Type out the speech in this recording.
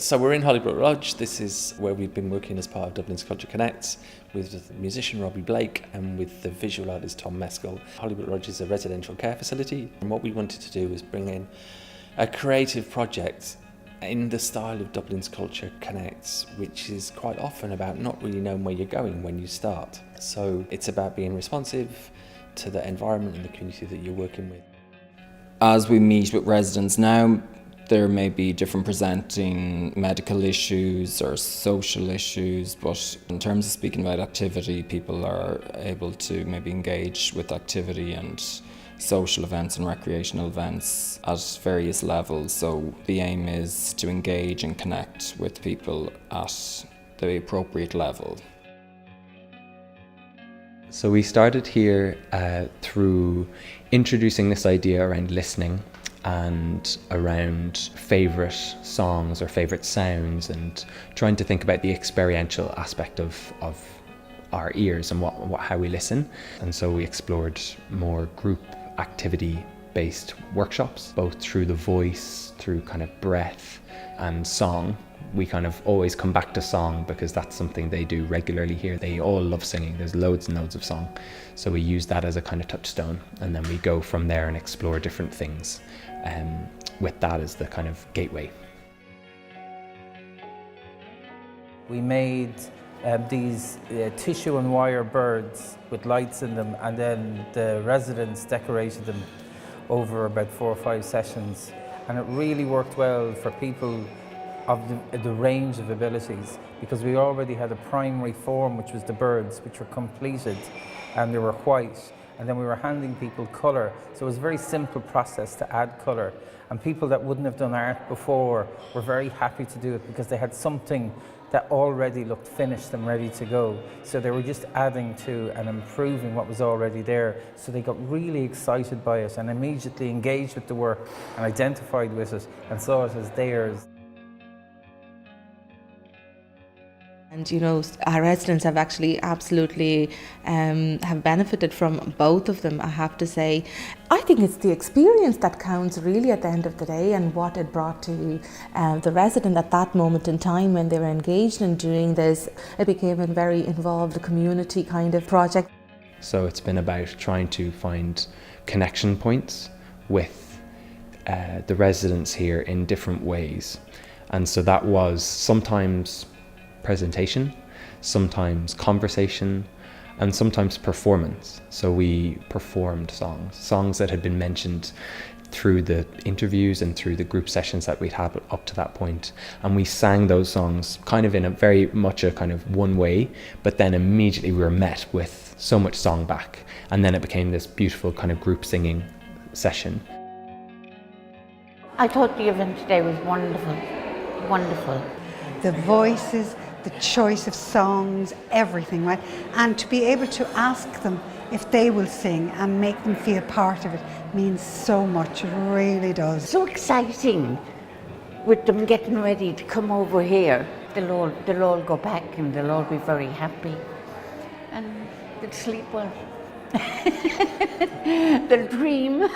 So we're in Hollybrook Lodge. This is where we've been working as part of Dublin's Culture Connects with the musician Robbie Blake and with the visual artist Tom Meskell. Hollybrook Lodge is a residential care facility, and what we wanted to do was bring in a creative project in the style of Dublin's Culture Connects, which is quite often about not really knowing where you're going when you start. So it's about being responsive to the environment and the community that you're working with. As we meet with residents now, there may be different presenting medical issues or social issues, but in terms of speaking about activity, people are able to maybe engage with activity and social events and recreational events at various levels. So the aim is to engage and connect with people at the appropriate level. So we started here through introducing this idea around listening and around favourite songs or favourite sounds, and trying to think about the experiential aspect of our ears and how we listen. And so we explored more group activity based workshops, both through the voice, through kind of breath and song. We kind of always come back to song because that's something they do regularly here. They all love singing. There's loads and loads of song. So we use that as a kind of touchstone, and then we go from there and explore different things with that as the kind of gateway. We made these tissue and wire birds with lights in them, and then the residents decorated them over about 4 or 5 sessions, and it really worked well for people of the range of abilities, because we already had a primary form, which was the birds, which were completed and they were white, and then we were handing people colour. So it was a very simple process to add colour, and people that wouldn't have done art before were very happy to do it because they had something that already looked finished and ready to go. So they were just adding to and improving what was already there. So they got really excited by it and immediately engaged with the work and identified with it and saw it as theirs. And you know, our residents have actually absolutely have benefited from both of them, I have to say. I think it's the experience that counts really at the end of the day, and what it brought to the resident at that moment in time when they were engaged in doing this. It became a very involved community kind of project. So it's been about trying to find connection points with the residents here in different ways. And so that was sometimes presentation, sometimes conversation, and sometimes performance. So we performed songs that had been mentioned through the interviews and through the group sessions that we'd had up to that point, and we sang those songs kind of in a very much a kind of one way, but then immediately we were met with so much song back, and then it became this beautiful kind of group singing session. I thought the event today was wonderful, wonderful. The voices, the choice of songs, everything, right? And to be able to ask them if they will sing and make them feel part of it means so much, it really does. So exciting with them getting ready to come over here. They'll all go back and they'll all be very happy. And they'll sleep well. They'll dream.